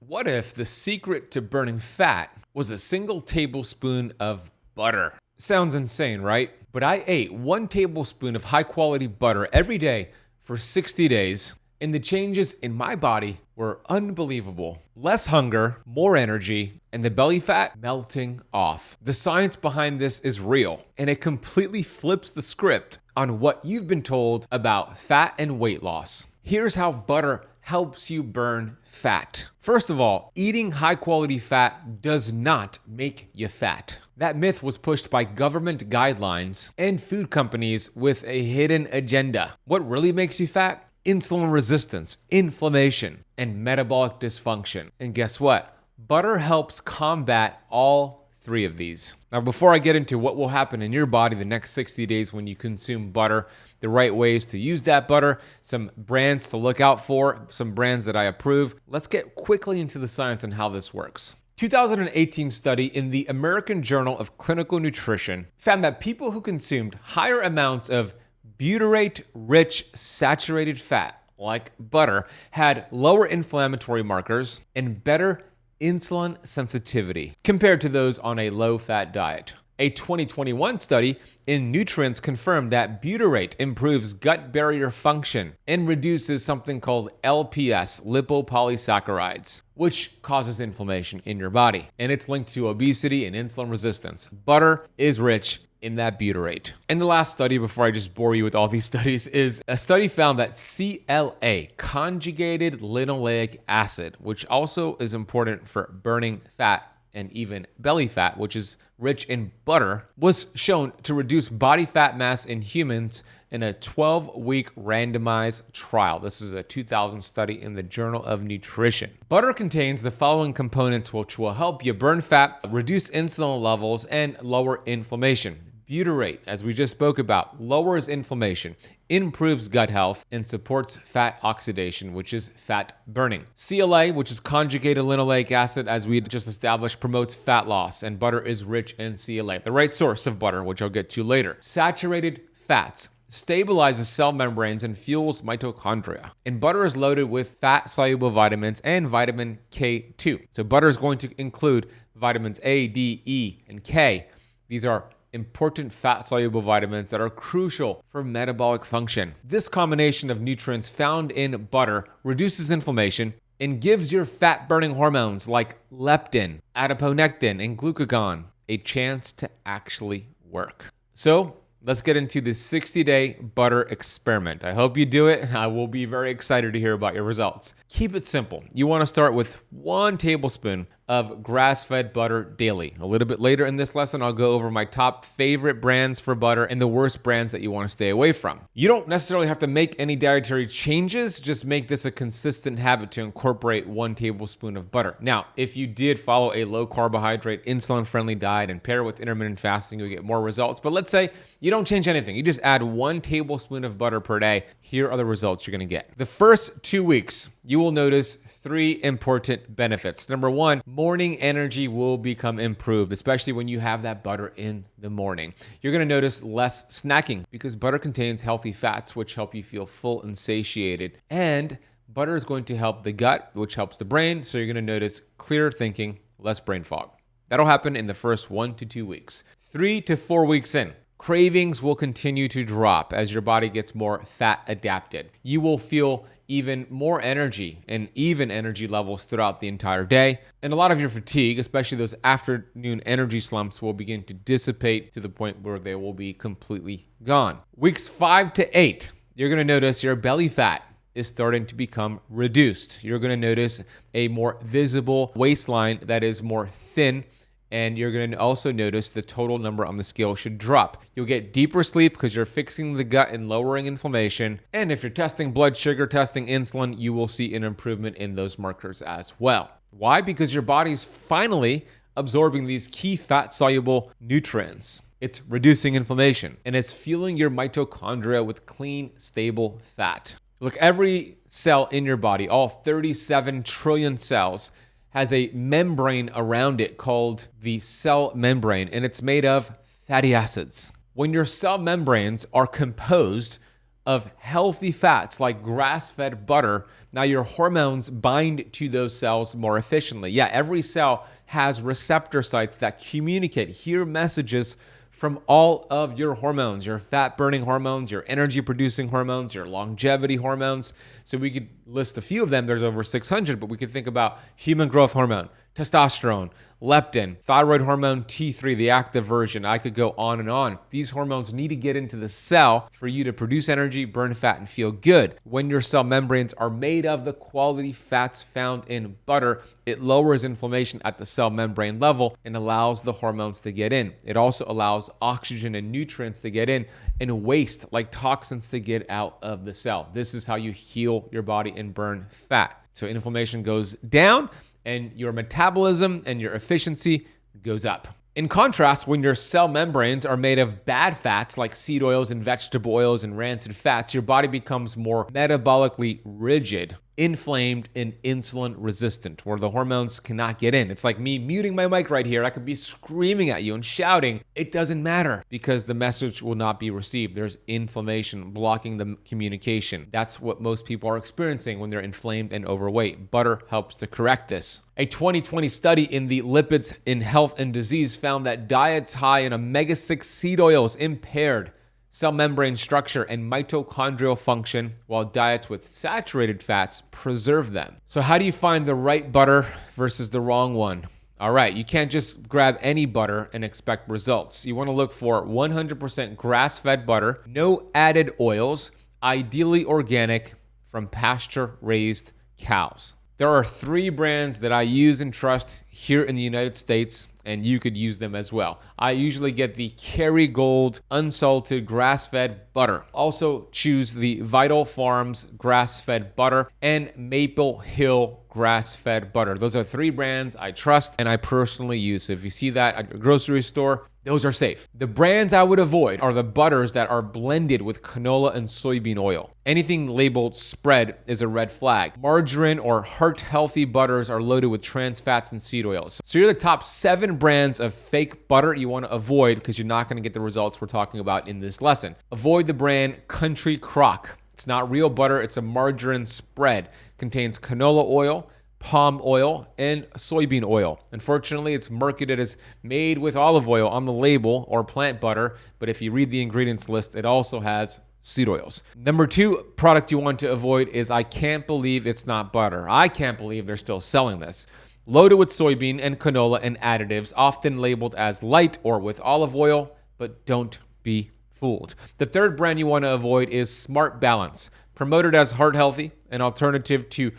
What if the secret to burning fat was a single tablespoon of butter? Sounds insane, right? But I ate 1 tablespoon of high quality butter every day for 60 days, and the changes in my body were unbelievable. Less hunger, more energy, and the belly fat melting off. The science behind this is real, and it completely flips the script on what you've been told about fat and weight loss. Here's how butter helps you burn fat. First of all, eating high quality fat does not make you fat. That myth was pushed by government guidelines and food companies with a hidden agenda. What really makes you fat? Insulin resistance, inflammation, and metabolic dysfunction. And guess what? Butter helps combat all 3 of these. Now, before I get into what will happen in your body the next 60 days when you consume butter, the right ways to use that butter, some brands to look out for, some brands that I approve, let's get quickly into the science and how this works. 2018 study in the American Journal of Clinical Nutrition found that people who consumed higher amounts of butyrate-rich saturated fat, like butter, had lower inflammatory markers and better insulin sensitivity compared to those on a low-fat diet. A 2021 study in Nutrients confirmed that butyrate improves gut barrier function and reduces something called LPS, lipopolysaccharides, which causes inflammation in your body. And it's linked to obesity and insulin resistance. Butter is rich in that butyrate. And the last study, before I just bore you with all these studies, is a study found that CLA, conjugated linoleic acid, which also is important for burning fat and even belly fat, which is rich in butter, was shown to reduce body fat mass in humans in a 12-week randomized trial. This is a 2000 study in the Journal of Nutrition. Butter contains the following components which will help you burn fat, reduce insulin levels, and lower inflammation. Butyrate, as we just spoke about, lowers inflammation, improves gut health, and supports fat oxidation, which is fat burning. CLA, which is conjugated linoleic acid, as we just established, promotes fat loss, and butter is rich in CLA, the right source of butter, which I'll get to later. Saturated fats stabilizes cell membranes and fuels mitochondria. And butter is loaded with fat-soluble vitamins and vitamin K2. So butter is going to include vitamins A, D, E, and K. These are important fat-soluble vitamins that are crucial for metabolic function. This combination of nutrients found in butter reduces inflammation and gives your fat-burning hormones like leptin, adiponectin, and glucagon a chance to actually work. So let's get into the 60-day butter experiment. I hope you do it, and I will be very excited to hear about your results. Keep it simple. You want to start with 1 tablespoon of grass-fed butter daily. A little bit later in this lesson, I'll go over my top favorite brands for butter and the worst brands that you want to stay away from. You don't necessarily have to make any dietary changes, just make this a consistent habit to incorporate 1 tablespoon of butter. Now, if you did follow a low carbohydrate, insulin-friendly diet and pair it with intermittent fasting, you'll get more results. But let's say you don't change anything. You just add 1 tablespoon of butter per day. Here are the results you're going to get. The first 2 weeks, you will notice 3 important benefits. Number 1, morning energy will become improved, especially when you have that butter in the morning. You're going to notice less snacking because butter contains healthy fats, which help you feel full and satiated. And butter is going to help the gut, which helps the brain. So you're going to notice clearer thinking, less brain fog. That'll happen in the first 1 to 2 weeks. 3 to 4 weeks in, cravings will continue to drop as your body gets more fat adapted. You will feel even more energy and even energy levels throughout the entire day. And a lot of your fatigue, especially those afternoon energy slumps, will begin to dissipate to the point where they will be completely gone. Weeks 5 to 8, you're going to notice your belly fat is starting to become reduced. You're going to notice a more visible waistline that is more thin. And you're going to also notice the total number on the scale should drop. You'll get deeper sleep because you're fixing the gut and lowering inflammation. And if you're testing blood sugar, testing insulin, you will see an improvement in those markers as well. Why? Because your body's finally absorbing these key fat-soluble nutrients. It's reducing inflammation, and it's fueling your mitochondria with clean, stable fat. Look, every cell in your body, all 37 trillion cells, has a membrane around it called the cell membrane, and it's made of fatty acids. When your cell membranes are composed of healthy fats like grass-fed butter, now your hormones bind to those cells more efficiently. Yeah, every cell has receptor sites that communicate, hear messages from all of your hormones, your fat-burning hormones, your energy-producing hormones, your longevity hormones. So we could list a few of them. There's over 600, but we could think about human growth hormone, testosterone, leptin, thyroid hormone T3, the active version. I could go on and on. These hormones need to get into the cell for you to produce energy, burn fat, and feel good. When your cell membranes are made of the quality fats found in butter, it lowers inflammation at the cell membrane level and allows the hormones to get in. It also allows oxygen and nutrients to get in and waste, like toxins, to get out of the cell. This is how you heal your body and burn fat. So inflammation goes down, and your metabolism and your efficiency goes up. In contrast, when your cell membranes are made of bad fats like seed oils and vegetable oils and rancid fats, your body becomes more metabolically rigid, inflamed, and insulin resistant, where the hormones cannot get in. It's like me muting my mic right here. I could be screaming at you and shouting. It doesn't matter because the message will not be received. There's inflammation blocking the communication. That's what most people are experiencing when they're inflamed and overweight. Butter helps to correct this. A 2020 study in the Lipids in Health and Disease found that diets high in omega-6 seed oils impaired cell membrane structure and mitochondrial function, while diets with saturated fats preserve them. So how do you find the right butter versus the wrong one? All right, you can't just grab any butter and expect results. You want to look for 100% grass-fed butter, no added oils, ideally organic, from pasture-raised cows. There are 3 brands that I use and trust here in the United States, and you could use them as well. I usually get the Kerrygold unsalted grass-fed butter. Also choose the Vital Farms grass-fed butter and Maple Hill grass-fed butter. Those are 3 brands I trust and I personally use. So if you see that at your grocery store, those are safe. The brands I would avoid are the butters that are blended with canola and soybean oil. Anything labeled spread is a red flag. Margarine or heart-healthy butters are loaded with trans fats and seed oils. So here are the top 7 brands of fake butter you want to avoid because you're not going to get the results we're talking about in this lesson. Avoid the brand Country Crock. It's not real butter, it's a margarine spread. Contains canola oil, palm oil, and soybean oil. Unfortunately, it's marketed as made with olive oil on the label or plant butter, but if you read the ingredients list, it also has seed oils. Number 2 product you want to avoid is I can't believe it's not butter. I can't believe they're still selling this. Loaded with soybean and canola and additives, often labeled as light or with olive oil, but don't be fooled. The 3rd brand you want to avoid is Smart Balance. Promoted as heart healthy, an alternative to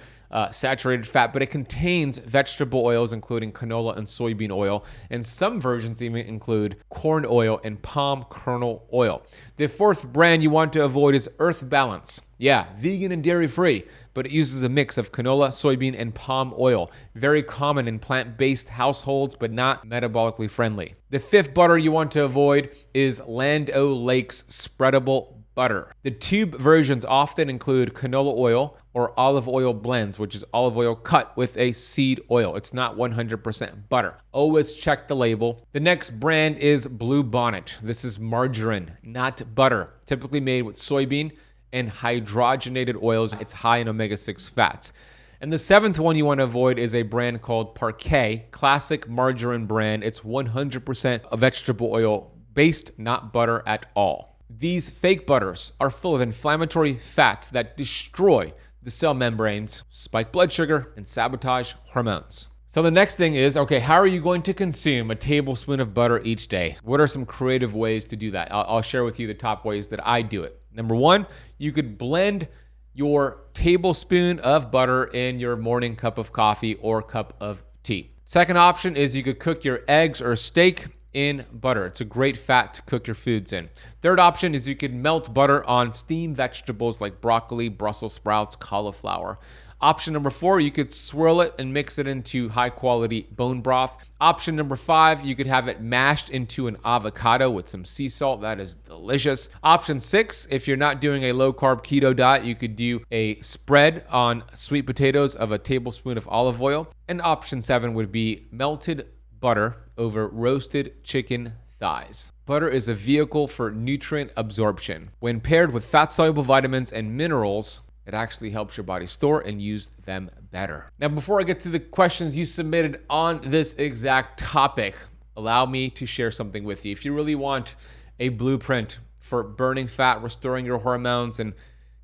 saturated fat, but it contains vegetable oils, including canola and soybean oil, and some versions even include corn oil and palm kernel oil. The 4th brand you want to avoid is Earth Balance. Yeah, vegan and dairy-free, but it uses a mix of canola, soybean, and palm oil. Very common in plant-based households, but not metabolically friendly. The 5th butter you want to avoid is Linoleic's spreadable butter. The tube versions often include canola oil or olive oil blends, which is olive oil cut with a seed oil. It's not 100% butter. Always check the label. The next brand is Blue Bonnet. This is margarine, not butter. Typically made with soybean and hydrogenated oils. It's high in omega-6 fats. And the 7th one you want to avoid is a brand called Parquet, classic margarine brand. It's 100% vegetable oil based, not butter at all. These fake butters are full of inflammatory fats that destroy the cell membranes, spike blood sugar, and sabotage hormones. So the next thing is, okay, how are you going to consume a tablespoon of butter each day? What are some creative ways to do that? I'll share with you the top ways that I do it. Number 1, you could blend your tablespoon of butter in your morning cup of coffee or cup of tea. Second option is you could cook your eggs or steak in butter. It's a great fat to cook your foods in. Third option is you could melt butter on steamed vegetables like broccoli, Brussels sprouts, cauliflower. Option number 4, you could swirl it and mix it into high quality bone broth. Option number 5, you could have it mashed into an avocado with some sea salt. That is delicious. Option 6, if you're not doing a low carb keto diet, you could do a spread on sweet potatoes of a tablespoon of olive oil. And option 7 would be melted butter over roasted chicken thighs. Butter is a vehicle for nutrient absorption. When paired with fat-soluble vitamins and minerals, it actually helps your body store and use them better. Now, before I get to the questions you submitted on this exact topic, allow me to share something with you. If you really want a blueprint for burning fat, restoring your hormones, and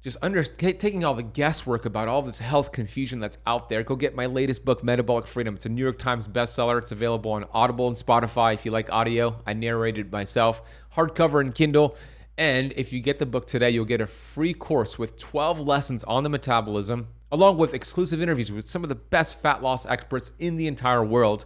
just taking all the guesswork about all this health confusion that's out there, go get my latest book, Metabolic Freedom. It's a New York Times bestseller. It's available on Audible and Spotify. If you like audio, I narrated it myself, hardcover and Kindle. And if you get the book today, you'll get a free course with 12 lessons on the metabolism, along with exclusive interviews with some of the best fat loss experts in the entire world.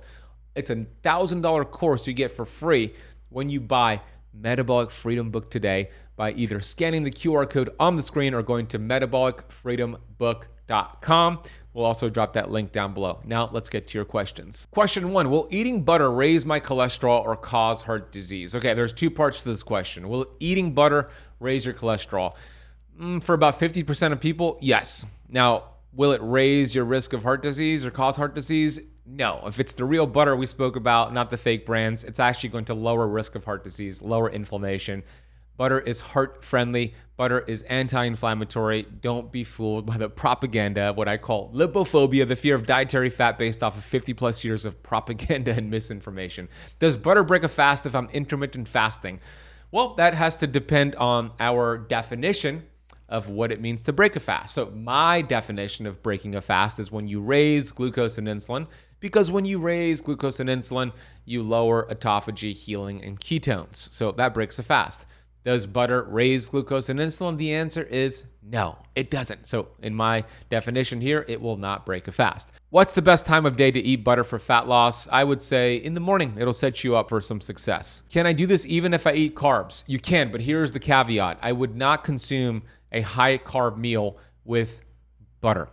It's a $1,000 course you get for free when you buy Metabolic Freedom book today by either scanning the QR code on the screen or going to metabolicfreedombook.com. We'll also drop that link down below. Now let's get to your questions. Question 1, will eating butter raise my cholesterol or cause heart disease? Okay, there's 2 parts to this question. Will eating butter raise your cholesterol? For about 50% of people, yes. Now, will it raise your risk of heart disease or cause heart disease? No. If it's the real butter we spoke about, not the fake brands, it's actually going to lower risk of heart disease, lower inflammation. Butter is heart-friendly. Butter is anti-inflammatory. Don't be fooled by the propaganda, what I call lipophobia, the fear of dietary fat based off of 50-plus years of propaganda and misinformation. Does butter break a fast if I'm intermittent fasting? Well, that has to depend on our definition of what it means to break a fast. So my definition of breaking a fast is when you raise glucose and insulin, because when you raise glucose and insulin, you lower autophagy, healing, and ketones. So that breaks a fast. Does butter raise glucose and insulin? The answer is no, it doesn't. So in my definition here, it will not break a fast. What's the best time of day to eat butter for fat loss? I would say in the morning. It'll set you up for some success. Can I do this even if I eat carbs? You can, but here's the caveat. I would not consume a high carb meal with butter.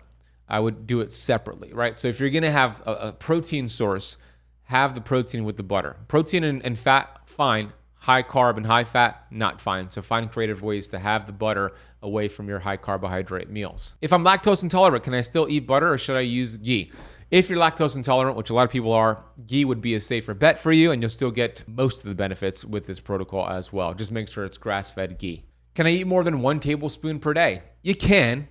I would do it separately, right? So if you're gonna have a protein source, have the protein with the butter. Protein and fat, fine. High carb and high fat, not fine. So find creative ways to have the butter away from your high carbohydrate meals. If I'm lactose intolerant, can I still eat butter or should I use ghee? If you're lactose intolerant, which a lot of people are, ghee would be a safer bet for you and you'll still get most of the benefits with this protocol as well. Just make sure it's grass-fed ghee. Can I eat more than 1 tablespoon per day? You can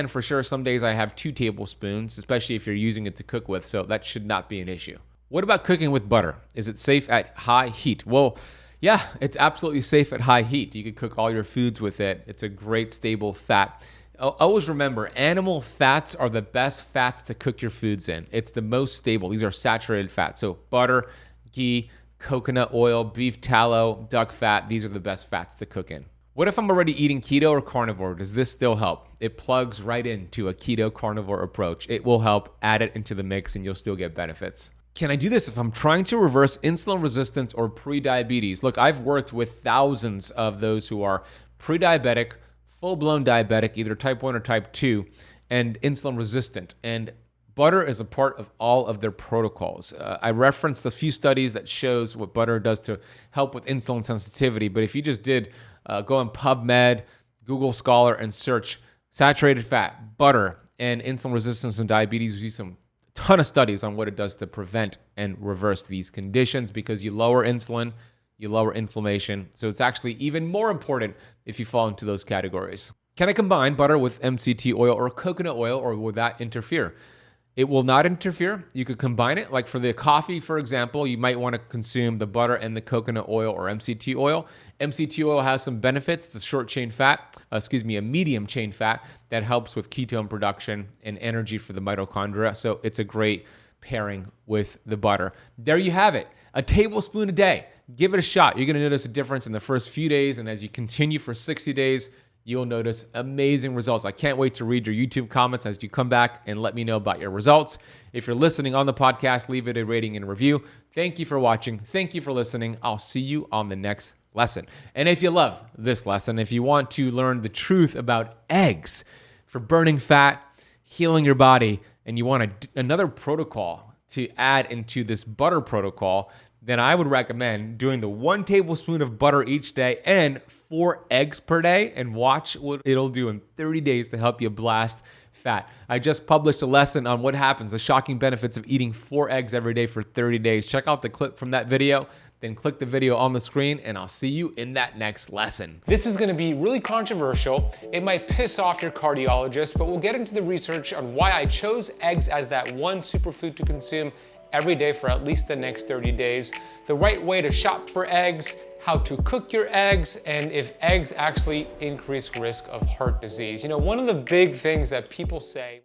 for sure. Some days I have 2 tablespoons, especially if you're using it to cook with, so that should not be an issue. What about cooking with butter? Is it safe at high heat? Well, yeah, it's absolutely safe at high heat. You could cook all your foods with it. It's a great stable fat. Always remember, animal fats are the best fats to cook your foods in. It's the most stable. These are saturated fats. So butter, ghee, coconut oil, beef tallow, duck fat, these are the best fats to cook in. What if I'm already eating keto or carnivore? Does this still help? It plugs right into a keto carnivore approach. It will help. Add it into the mix and you'll still get benefits. Can I do this if I'm trying to reverse insulin resistance or pre-diabetes? Look, I've worked with thousands of those who are pre-diabetic, full-blown diabetic, either type 1 or type 2, and insulin resistant. And butter is a part of all of their protocols. I referenced a few studies that shows what butter does to help with insulin sensitivity. But if you just did go on PubMed, Google Scholar, and search saturated fat, butter, and insulin resistance and diabetes, you see some ton of studies on what it does to prevent and reverse these conditions because you lower insulin, you lower inflammation. So it's actually even more important if you fall into those categories. Can I combine butter with MCT oil or coconut oil, or will that interfere? It will not interfere. You could combine it. Like for the coffee, for example, you might want to consume the butter and the coconut oil or MCT oil. MCT oil has some benefits. It's a short chain fat, a medium chain fat that helps with ketone production and energy for the mitochondria. So it's a great pairing with the butter. There you have it. A tablespoon a day. Give it a shot. You're going to notice a difference in the first few days. And as you continue for 60 days, you'll notice amazing results. I can't wait to read your YouTube comments as you come back and let me know about your results. If you're listening on the podcast, leave it a rating and review. Thank you for watching. Thank you for listening. I'll see you on the next lesson. And if you love this lesson, if you want to learn the truth about eggs for burning fat, healing your body, and you want another protocol to add into this butter protocol, then I would recommend doing the 1 tablespoon of butter each day and 4 eggs per day, and watch what it'll do in 30 days to help you blast fat. I just published a lesson on what happens, the shocking benefits of eating 4 eggs every day for 30 days. Check out the clip from that video. then click the video on the screen and I'll see you in that next lesson. This is gonna be really controversial. It might piss off your cardiologist, but we'll get into the research on why I chose eggs as that one superfood to consume every day for at least the next 30 days, the right way to shop for eggs, how to cook your eggs, and if eggs actually increase risk of heart disease. You know, one of the big things that people say